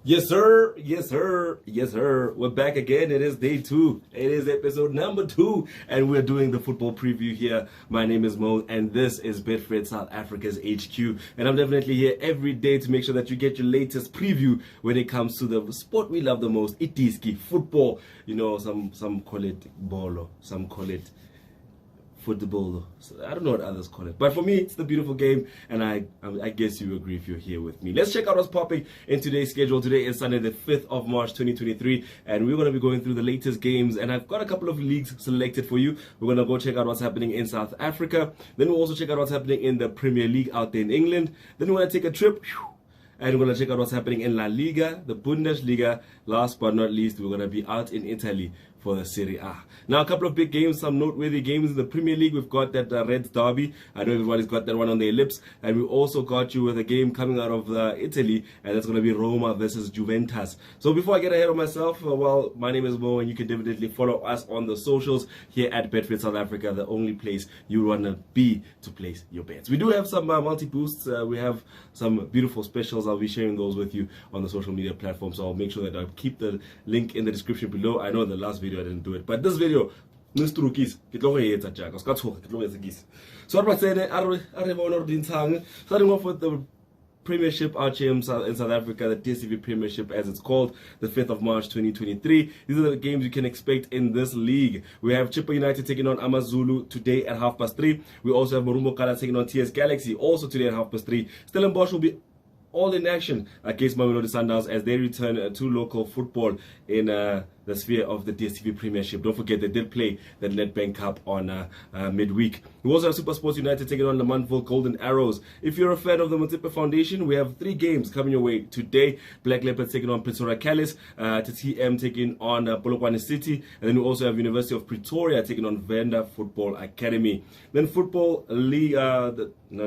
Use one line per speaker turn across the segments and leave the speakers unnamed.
Yes, sir. Yes, sir. Yes, sir. We're back again. It is day 2. It is episode number 2. And we're doing the football preview here. My name is Mo, and this is Betfred, South Africa's HQ. And I'm definitely here every day to make sure that you get your latest preview when it comes to the sport we love the most, Diski, football. You know, some call it bolo, some call it football. So I don't know what others call it, but for me it's the beautiful game, and I guess you agree if you're here with me. Let's check out what's popping in today's schedule. Today is Sunday the 5th of March 2023, and we're going to be going through the latest games, and I've got a couple of leagues selected for you. We're going to go check out what's happening in South Africa, then we'll also check out what's happening in the Premier League out there in England, then we're going to take a trip and we're going to check out what's happening in La Liga, the Bundesliga. Last but not least, we're going to be out in Italy for the Serie A. Now, a couple of big games, some noteworthy games in the Premier League. We've got that Reds derby. I know everybody's got that one on their lips. And we also got you with a game coming out of Italy, and that's going to be Roma versus Juventus. So before I get ahead of myself, well, my name is Mo, and you can definitely follow us on the socials here at Betfred South Africa, the only place you want to be to place your bets. We do have some multi-boosts. We have some beautiful specials. I'll be sharing those with you on the social media platform, so I'll make sure that I keep the link in the description below. I know the last video I didn't do it, but this video, so what I'm saying, starting off with the Premiership out here in South Africa, the DSTV Premiership as it's called, the 5th of March 2023. These are the games you can expect in this league. We have Chippa United taking on AmaZulu today at 3:30. We also have Marumo taking on TS Galaxy also today at 3:30. Stellenbosch will be all in action against Mamelodi Sundowns as they return to local football in the sphere of the DSTV Premiership. Don't forget they did play the Nedbank Cup on midweek. We also have Super Sports United taking on the Manville Golden Arrows. If you're a fan of the Motsepe Foundation, we have 3 games coming your way today. Black Leopards taking on Pretoria Callis, TTM taking on Polokwane City, and then we also have University of Pretoria taking on Venda Football Academy. Then Football League, I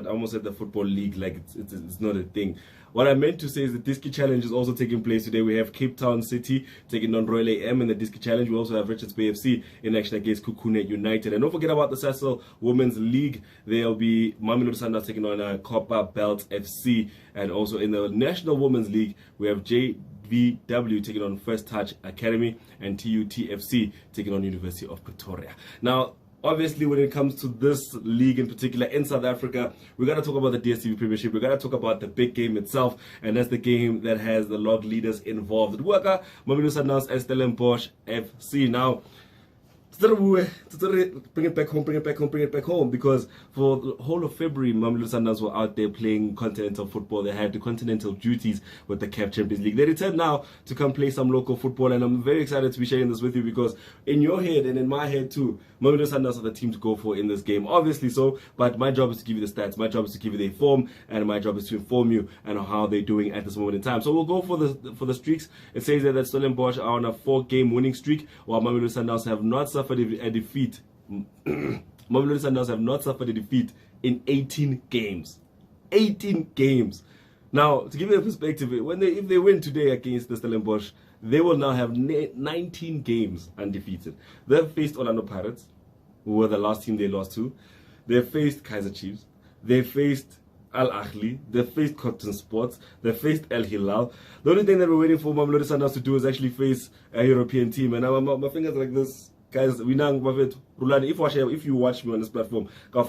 almost said the Football League like it's not a thing. What I meant to say is the Diski Challenge is also taking place today. We have Cape Town City taking on Royal AM in the Diski Challenge. We also have Richards Bay FC in action against Kukune United. And don't forget about the Sasol Women's League. There'll be Mamelodi Sundowns taking on Copper Belt FC. And also in the National Women's League, we have JVW taking on First Touch Academy and TUTFC taking on University of Pretoria. Now, obviously, when it comes to this league in particular in South Africa, we got to talk about the DSTV Premiership. We got to talk about the big game itself, and that's the game that has the log leaders involved. Mamelodi Sundowns and Stellenbosch FC. Now, bring it back home, because for the whole of February, Mamelodi Sundowns were out there playing continental football. They had the continental duties with the CAF Champions League. They returned now to come play some local football, and I'm very excited to be sharing this with you, because in your head and in my head too, Mamelodi Sundowns are the team to go for in this game, obviously so, but my job is to give you the stats, my job is to give you their form, and my job is to inform you and how they're doing at this moment in time. So we'll go for the streaks. It says that Stellenbosch are on a 4-game winning streak, while Mamelodi Sundowns have not suffered a defeat. Mamelodi Sundowns have not suffered a defeat in 18 games. 18 games. Now, to give you a perspective, if they win today against the Stellenbosch, they will now have 19 games undefeated. They've faced Orlando Pirates, who were the last team they lost to. They've faced Kaizer Chiefs. They've faced Al Ahly. They've faced Cotton Sports. They've faced El Hilal. The only thing that we're waiting for Mamelodi Sundowns to do is actually face a European team. And my fingers like this. Guys, we now if you watch me on this platform, we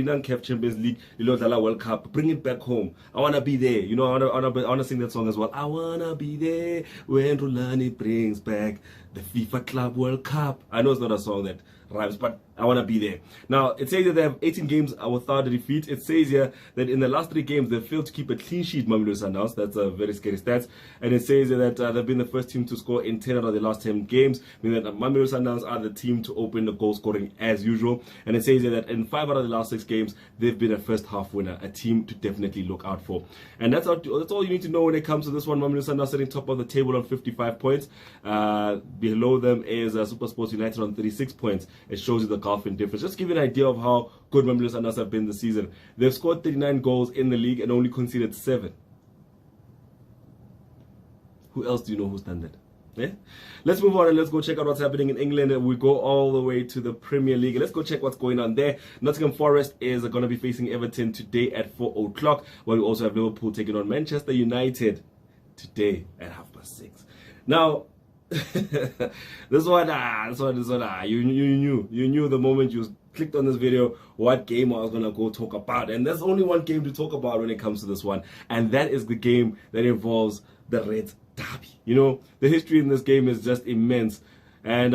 now CAF Champions League, World Cup, bring it back home. I wanna be there. You know, I wanna sing that song as well. I wanna be there when Rulani brings back the FIFA Club World Cup. I know it's not a song that rhymes, but I want to be there. Now, it says that they have 18 games without a defeat. It says here that in the last 3 games, they failed to keep a clean sheet, Mamelodi Sundowns. That's a very scary stats. And it says that they've been the first team to score in 10 out of the last 10 games, meaning that Mamelodi Sundowns are the team to open the goal scoring as usual. And it says here that in 5 out of the last 6 games, they've been a first half winner, a team to definitely look out for. And that's all you need to know when it comes to this one. Mamelodi Sundowns sitting top of the table on 55 points. Below them is Super Sports United on 36 points. It shows you the gulf in difference. Just give you an idea of how good Mamelodi Sundowns have been this season. They've scored 39 goals in the league and only conceded 7. Who else do you know who's done that? Yeah? Let's move on and let's go check out what's happening in England. We go all the way to the Premier League. Let's go check what's going on there. Nottingham Forest is going to be facing Everton today at 4 o'clock, while we also have Liverpool taking on Manchester United today at 6. Now, this one, you knew the moment you clicked on this video what game I was gonna go talk about, and there's only one game to talk about when it comes to this one, and that is the game that involves the Reds derby. You know, the history in this game is just immense. And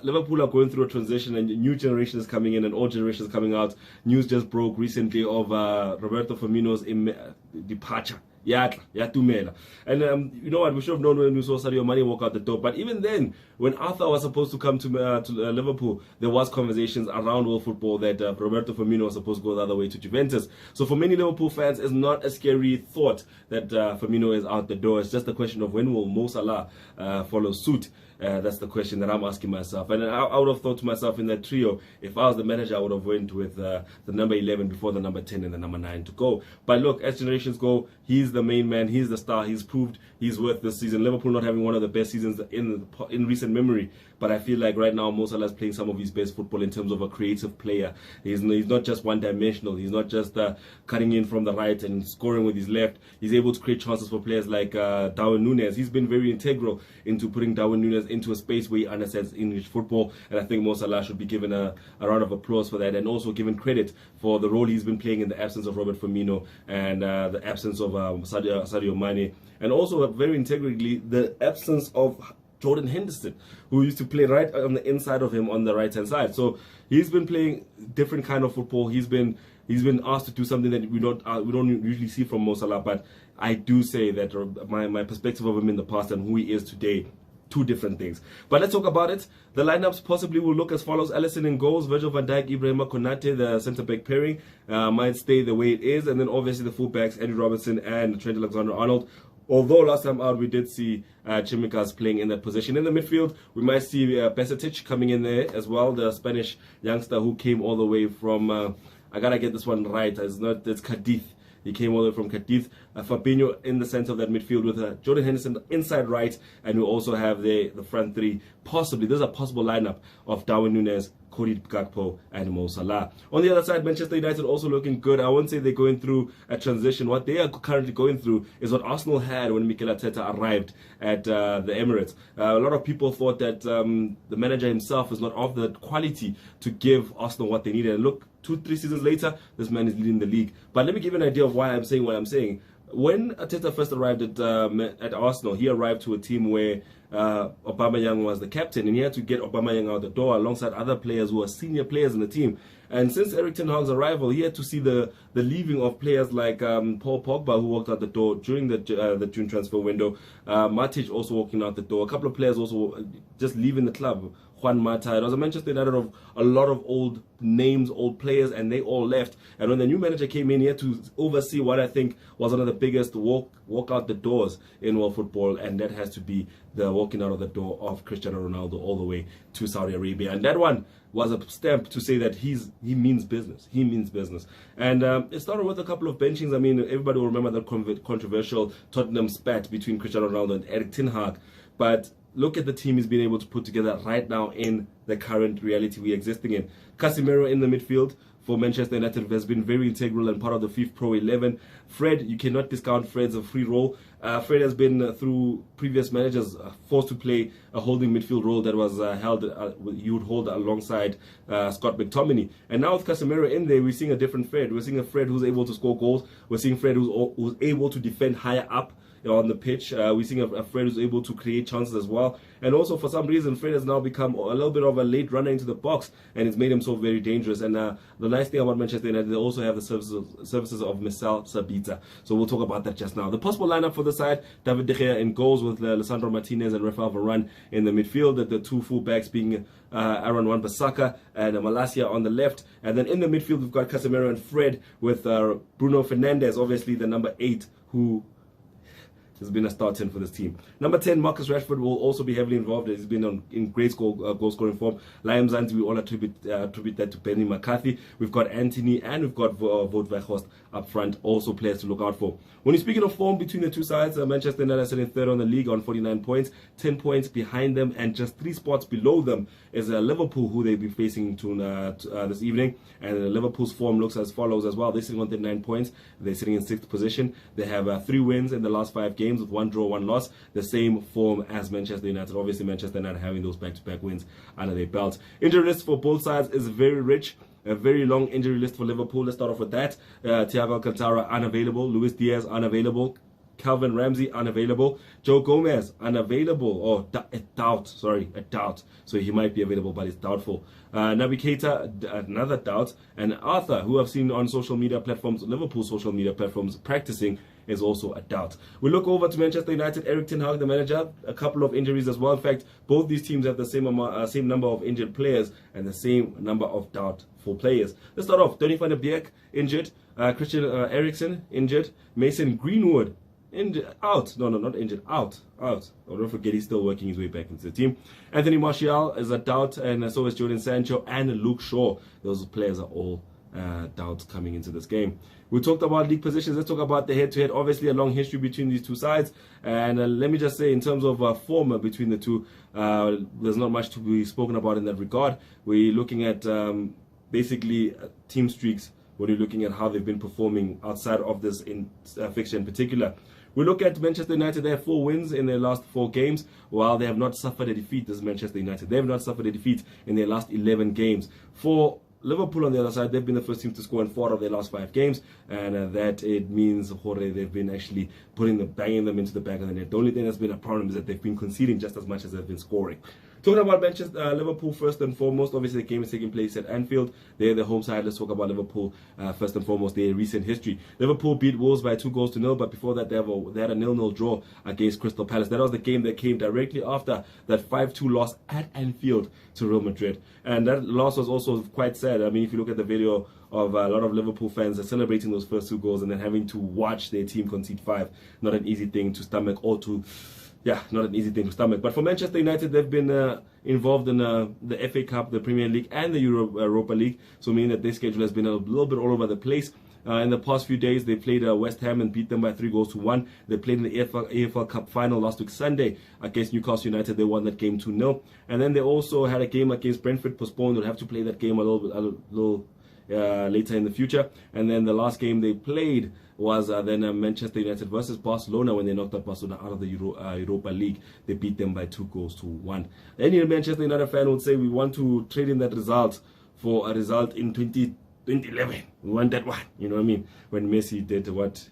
Liverpool are going through a transition, and new generation is coming in, and old generation is coming out. News just broke recently of Roberto Firmino's departure. Yeah, tumela. And you know what? We should have known when we saw Sadio Mane walk out the door. But even then, when Arthur was supposed to come to Liverpool, there was conversations around world football that Roberto Firmino was supposed to go the other way to Juventus. So for many Liverpool fans, it's not a scary thought that Firmino is out the door. It's just a question of when will Mo Salah follow suit. That's the question that I'm asking myself. And I would have thought to myself, in that trio, if I was the manager, I would have went with the number 11 before the number 10 and the number 9 to go. But look, as generations go, he's the main man, he's the star, he's proved he's worth this season. Liverpool not having one of the best seasons in recent memory, but I feel like right now Mo Salah is playing some of his best football in terms of a creative player. He's not just one-dimensional. He's not just cutting in from the right and scoring with his left. He's able to create chances for players like Darwin Núñez. He's been very integral into putting Darwin Núñez into a space where he understands English football, and I think Mo Salah should be given a round of applause for that, and also given credit for the role he's been playing in the absence of Robert Firmino and the absence of Sadio Mane, and also very integrally the absence of Jordan Henderson, who used to play right on the inside of him on the right hand side. So he's been playing different kind of football. He's been asked to do something that we don't usually see from Mo Salah. But I do say that my perspective of him in the past and who he is today, two different things. But let's talk about it. The lineups possibly will look as follows: Alisson in goals, Virgil van Dijk, Ibrahima Konate, the centre-back pairing might stay the way it is, and then obviously the fullbacks, Andrew Robertson and Trent Alexander-Arnold. Although last time out we did see Chimikas playing in that position. In the midfield, we might see Besetic coming in there as well, the Spanish youngster who came all the way from, I gotta get this one right, it's Cadiz. He came all the way from Cadiz. Fabinho in the center of that midfield with Jordan Henderson inside right, and we also have the front three. Possibly, there's a possible lineup of Darwin Núñez, Cody Gakpo, and Mo Salah. On the other side, Manchester United also looking good. I won't say they're going through a transition. What they are currently going through is what Arsenal had when Mikel Arteta arrived at the Emirates. A lot of people thought that the manager himself is not of the quality to give Arsenal what they needed. And look, 2-3 seasons later, this man is leading the league. But let me give you an idea of why I'm saying what I'm saying. When Arteta first arrived at Arsenal, he arrived to a team where Aubameyang was the captain, and he had to get Aubameyang out the door alongside other players who are senior players in the team. And since Erik ten Hag's arrival, he had to see the leaving of players like Paul Pogba, who walked out the door during the June transfer window. Matic also walking out the door. A couple of players also just leaving the club. Juan Mata. It was a Manchester United of a lot of old names, old players, and they all left. And when the new manager came in, he had to oversee what I think was one of the biggest walk out the doors in world football, and that has to be the walking out of the door of Cristiano Ronaldo all the way to Saudi Arabia. And that one was a stamp to say that he means business. He means business. And it started with a couple of benchings. I mean, everybody will remember that controversial Tottenham spat between Cristiano Ronaldo and Erik ten Hag. But look at the team he's been able to put together right now in the current reality we're existing in. Casemiro in the midfield for Manchester United has been very integral and part of the FIFA Pro 11. Fred, you cannot discount Fred's free role. Fred has been, through previous managers, forced to play a holding midfield role that was he would hold alongside Scott McTominay. And now with Casemiro in there, we're seeing a different Fred. We're seeing a Fred who's able to score goals. We're seeing Fred who's able to defend higher up on the pitch. We're seeing a Fred who's able to create chances as well. And also, for some reason, Fred has now become a little bit of a late runner into the box, and it's made him so very dangerous. And the nice thing about Manchester United, they also have the services of Marcel Sabitzer. So we'll talk about that just now. The possible lineup for the side: David De Gea in goals with Lisandro Martinez and Rafael Varane in the midfield. The two fullbacks being Aaron Wan-Bissaka and Malacia on the left. And then in the midfield, we've got Casemiro and Fred with Bruno Fernandes, obviously the number 8, who has been a start 10 for this team. Number 10, Marcus Rashford will also be heavily involved. He's been in great goal scoring form. Liam Zanzi, we all attribute that to Benny McCarthy. We've got Anthony and we've got Wout Weghorst up front, also players to look out for. When you're speaking of form between the two sides, Manchester United are sitting third on the league on 49 points. 10 points behind them, and just 3 spots below them is Liverpool, who they'll be facing this evening. And Liverpool's form looks as follows as well. They're sitting on 39 points. They're sitting in 6th position. They have 3 wins in the last 5 games. games with 1 draw, 1 loss, the same form as Manchester United. Obviously, Manchester United having those back-to-back wins under their belt. Injury list for both sides is very rich. A very long injury list for Liverpool. Let's start off with that. Thiago Alcantara unavailable. Luis Diaz unavailable. Calvin Ramsey unavailable. Joe Gomez unavailable, or a doubt. So he might be available, but it's doubtful. Naby Keita, another doubt. And Arthur, who I've seen on social media platforms, Liverpool social media platforms, practicing, is also a doubt. We look over to Manchester United. Eric Ten Hag, the manager, a couple of injuries as well. In fact, both these teams have the same number of injured players and the same number of doubtful players. Let's start off. Donny van der Beek injured. Christian Eriksen injured. Mason Greenwood out. No, not injured. Out. Oh, don't forget, he's still working his way back into the team. Anthony Martial is a doubt, and so is Jadon Sancho and Luke Shaw. Those players are all doubts coming into this game. We talked about league positions. Let's talk about the head-to-head. Obviously, a long history between these two sides. And let me just say, in terms of form between the two, there's not much to be spoken about in that regard. We're looking at basically team streaks when you're looking at how they've been performing outside of this fixture in particular. We look at Manchester United. They have 4 wins in their last 4 games, while they have not suffered a defeat. This is Manchester United. They have not suffered a defeat in their last 11 games. For Liverpool on the other side, they've been the first team to score in 4 of their last 5 games, and that it means they've been actually banging them into the back of the net. The only thing that's been a problem is that they've been conceding just as much as they've been scoring. Talking about Liverpool first and foremost, obviously the game is taking place at Anfield. They're the home side. Let's talk about Liverpool first and foremost, their recent history. Liverpool beat Wolves by 2-0, but before that they had a 0-0 draw against Crystal Palace. That was the game that came directly after that 5-2 loss at Anfield to Real Madrid. And that loss was also quite sad. I mean, if you look at the video of a lot of Liverpool fans celebrating those first 2 goals and then having to watch their team concede 5, not an easy thing to stomach or to... Yeah, not an easy thing to stomach. But for Manchester United, they've been involved in the FA Cup, the Premier League, and the Europa League. So meaning that their schedule has been a little bit all over the place. In the past few days, they played West Ham and beat them by 3-1. They played in the AFL Cup final last week Sunday against Newcastle United. They won that game 2-0. And then they also had a game against Brentford postponed. They'll have to play that game a little later in the future. And then the last game they played was then Manchester United versus Barcelona, when they knocked out Barcelona out of the Europa League. They beat them by 2-1. Any Manchester United fan would say we want to trade in that result for a result in 2011. We want that one, you know what I mean? When Messi did what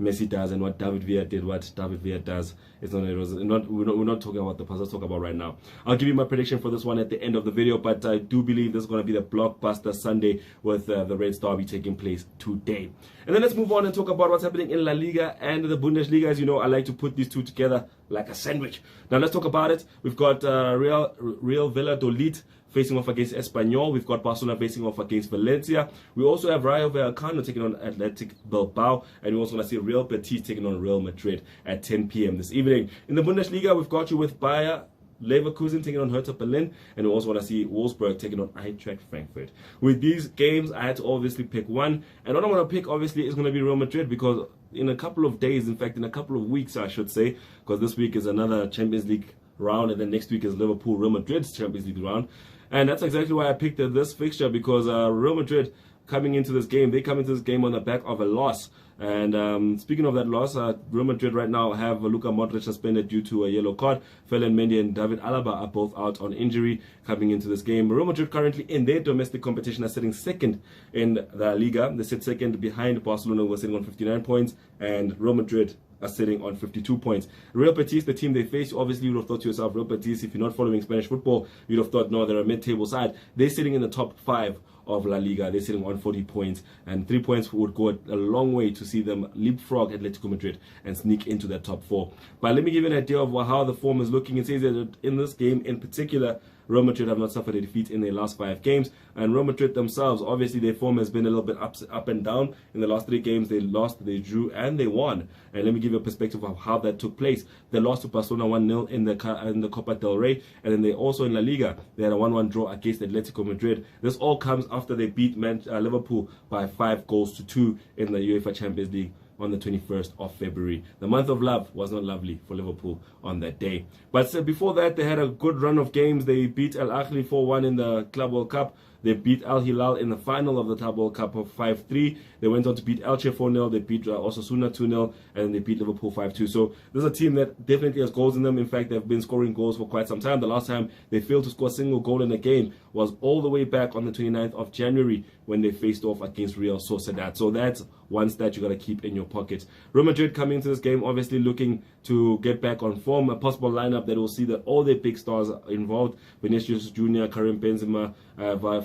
Messi does and what David Villa did what David Villa does. We're not talking about the past. Let's talk about right now. I'll give you my prediction for this one at the end of the video, but I do believe this is going to be the blockbuster Sunday with the Red Derby taking place today. And then let's move on and talk about what's happening in La Liga and the Bundesliga. As you know, I like to put these two together like a sandwich. Now let's talk about it. We've got Real Valladolid facing off against Espanyol. We've got Barcelona facing off against Valencia. We also have Rayo Vallecano taking on Athletic Bilbao, and we also want to see Real Betis taking on Real Madrid at 10 p.m. this evening. In the Bundesliga, we've got you with Bayer Leverkusen taking on Hertha Berlin, and we also want to see Wolfsburg taking on Eintracht Frankfurt. With these games, I had to obviously pick one, and what I want to pick obviously is going to be Real Madrid, because in a couple of days, in fact in a couple of weeks I should say, because this week is another Champions League round, and then next week is Liverpool Real Madrid's Champions League round. And that's exactly why I picked this fixture, because Real Madrid coming into this game, they come into this game on the back of a loss. And speaking of that loss, Real Madrid right now have Luka Modric suspended due to a yellow card. Ferland Mendy and David Alaba are both out on injury coming into this game. Real Madrid currently in their domestic competition are sitting second in the Liga. They sit second behind Barcelona, who are sitting on 59 points, and Real Madrid are sitting on 52 points. Real Betis, the team they face, obviously you would have thought to yourself, Real Betis, if you're not following Spanish football, you'd have thought, no, they're a mid-table side. They're sitting in the top 5 of La Liga. They're sitting on 40 points, and 3 points would go a long way to see them leapfrog Atletico Madrid and sneak into that top 4. But let me give you an idea of how the form is looking. It says that in this game in particular, Real Madrid have not suffered a defeat in their last 5 games, and Real Madrid themselves, obviously their form has been a little bit up and down. In the last 3 games, they lost, they drew, and they won. And let me give you a perspective of how that took place. They lost to Barcelona 1-0 in the Copa del Rey, and then they also in La Liga, they had a 1-1 draw against Atletico Madrid. This all comes after they beat Liverpool by 5-2 in the UEFA Champions League on the 21st of February. The month of love was not lovely for Liverpool on that day. But before that, they had a good run of games. They beat Al Ahly 4-1 in the Club World Cup. They beat Al Hilal in the final of the Club World Cup of 5-3. They went on to beat Elche 4-0. They beat Osasuna 2-0, and they beat Liverpool 5-2. So this is a team that definitely has goals in them. In fact, they've been scoring goals for quite some time. The last time they failed to score a single goal in a game was all the way back on the 29th of January when they faced off against Real Sociedad. So that's one stat you got to keep in your pocket. Real Madrid coming into this game obviously looking to get back on form. A possible lineup that will see that all their big stars are involved. Vinicius Jr., Karim Benzema,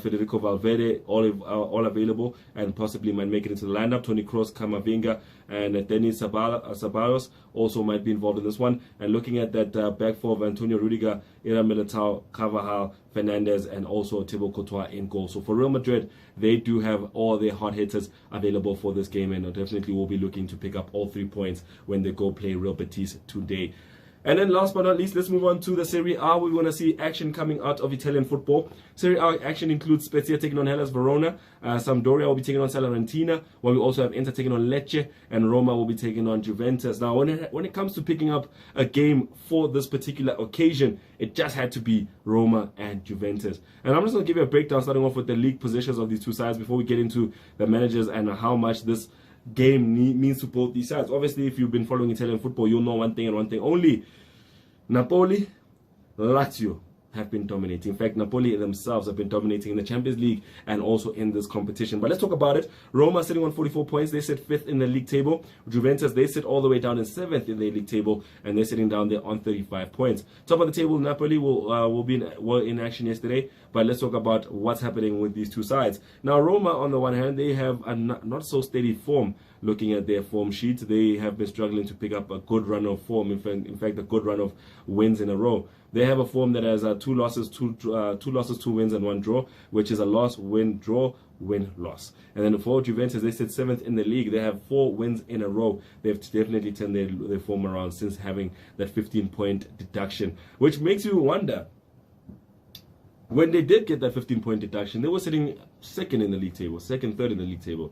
Federico Valverde, all available and possibly might make it into the lineup. Toni Kroos, Camavinga, and Denis Ceballos also might be involved in this one. And looking at that back four of Antonio Rudiger, Ira Militao, Carvajal, Fernandez, and also Thibaut Courtois in goal. So for Real Madrid, they do have all their hard hitters available for this game, and definitely will be looking to pick up all 3 points when they go play Real Betis today. And then last but not least, let's move on to the Serie A. We want to see action coming out of Italian football. Serie A action includes Spezia taking on Hellas Verona. Sampdoria will be taking on Salernitana, while we also have Inter taking on Lecce, and Roma will be taking on Juventus. Now, when it comes to picking up a game for this particular occasion, it just had to be Roma and Juventus. And I'm just going to give you a breakdown, starting off with the league positions of these two sides before we get into the managers and how much this game means to both these sides. Obviously, if you've been following Italian football, you'll know one thing and one thing only. Napoli, Lazio have been dominating. In fact, Napoli themselves have been dominating in the Champions League and also in this competition. But let's talk about it. Roma sitting on 44 points. They sit 5th in the league table. Juventus, they sit all the way down in 7th in the league table, and they're sitting down there on 35 points. Top of the table, Napoli were in action yesterday. But let's talk about what's happening with these two sides. Now, Roma, on the one hand, they have a not so steady form. Looking at their form sheet, they have been struggling to pick up a good run of form. In fact, a good run of wins in a row. They have a form that has 2 losses, 2 wins, and 1 draw, which is a loss, win, draw, win, loss. And then for Juventus, they sit 7th in the league. They have 4 wins in a row. They've definitely turned their form around since having that 15-point deduction, which makes you wonder. When they did get that 15-point deduction, they were sitting 2nd in the league table, 2nd, 3rd in the league table.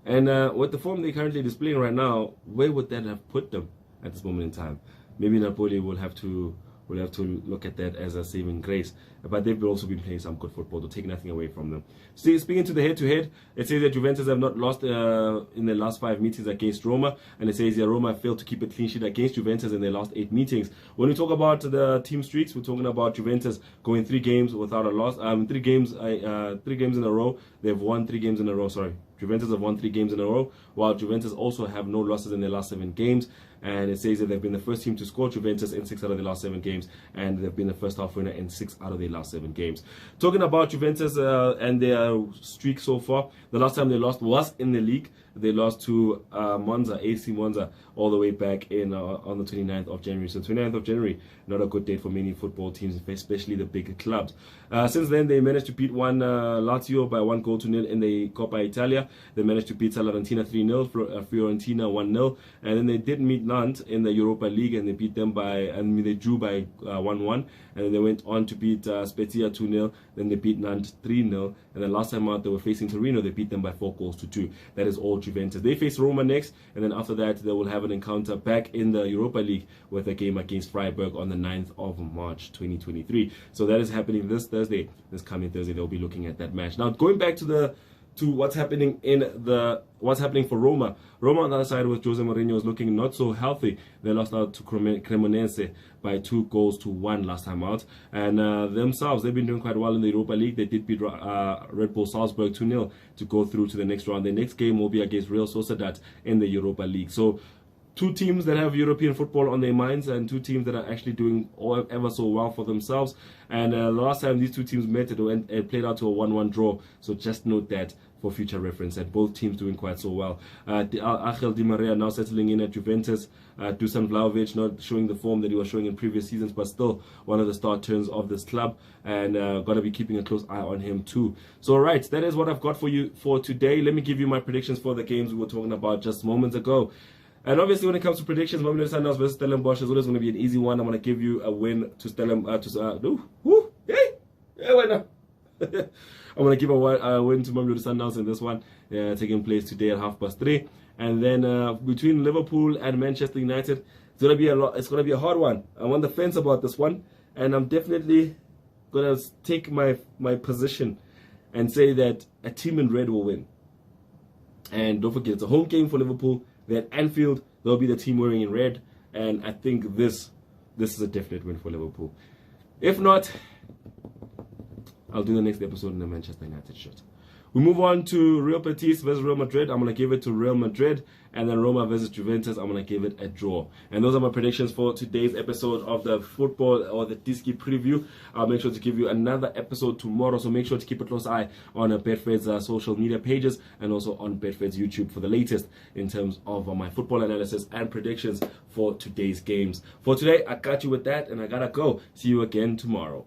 And with the form they're currently displaying right now, where would that have put them at this moment in time? Maybe Napoli will have to look at that as a saving grace. But they've also been playing some good football to take nothing away from them. So speaking to the head-to-head, it says that Juventus have not lost in their last 5 meetings against Roma, and it says that Roma failed to keep a clean sheet against Juventus in their last 8 meetings. When we talk about the team streaks, we're talking about Juventus going 3 games without a loss. 3 games in a row. They've won 3 games in a row. Sorry. Juventus have won 3 games in a row, while Juventus also have no losses in their last 7 games. And it says that they've been the first team to score Juventus in 6 out of their last 7 games, and they've been the first half winner in 6 out of their last 7 games. Talking about Juventus and their streak so far, the last time they lost was in the league. They lost to AC Monza, all the way back in on the 29th of January. So 29th of January, not a good date for many football teams, especially the big clubs. Since then, they managed to beat Lazio by 1-0 in the Coppa Italia. They managed to beat Salernitana 3-0, Fiorentina 1-0, and then they did meet Nantes in the Europa League, and they beat them they drew by 1-1, and then they went on to beat Spezia 2-0. Then they beat Nantes 3-0, and then last time out they were facing Torino. They beat them by 4-2. That is all Juventus. They face Roma next, and then after that they will have an encounter back in the Europa League with a game against Freiburg on the 9th of March 2023. So that is happening this coming Thursday. They'll be looking at that match. Now, going back to what's happening for Roma. Roma on the other side with Jose Mourinho is looking not so healthy. They lost out to Cremonese by 2-1 last time out. And themselves, they've been doing quite well in the Europa League. They did beat Red Bull Salzburg 2-0 to go through to the next round. The next game will be against Real Sociedad in the Europa League. So 2 teams that have European football on their minds, and 2 teams that are actually doing ever so well for themselves. And last time these 2 teams met, it played out to a 1-1 draw. So just note that for future reference, that both teams doing quite so well. Angel Di Maria now settling in at Juventus. Dusan Vlahovic not showing the form that he was showing in previous seasons, but still one of the star turns of this club, and got to be keeping a close eye on him too. So alright, that is what I've got for you for today. Let me give you my predictions for the games we were talking about just moments ago. And obviously, when it comes to predictions, Mamelodi Sundowns versus Stellenbosch is always going to be an easy one. I'm going to give you a win to Stellenbosch. I'm going to give a win to Mamelodi Sundowns in this one, taking place today at 3:30. And then between Liverpool and Manchester United, it's going to be a hard one. I'm on the fence about this one, and I'm definitely going to take my position and say that a team in red will win. And don't forget, it's a home game for Liverpool. They're at Anfield. They'll be the team wearing in red. And I think this is a definite win for Liverpool. If not, I'll do the next episode in the Manchester United shirt. We move on to Real Betis versus Real Madrid. I'm going to give it to Real Madrid. And then Roma versus Juventus, I'm going to give it a draw. And those are my predictions for today's episode of the football or the Diski preview. I'll make sure to give you another episode tomorrow. So make sure to keep a close eye on Betfred's social media pages and also on Betfred's YouTube for the latest in terms of my football analysis and predictions for today's games. For today, I got you with that and I got to go. See you again tomorrow.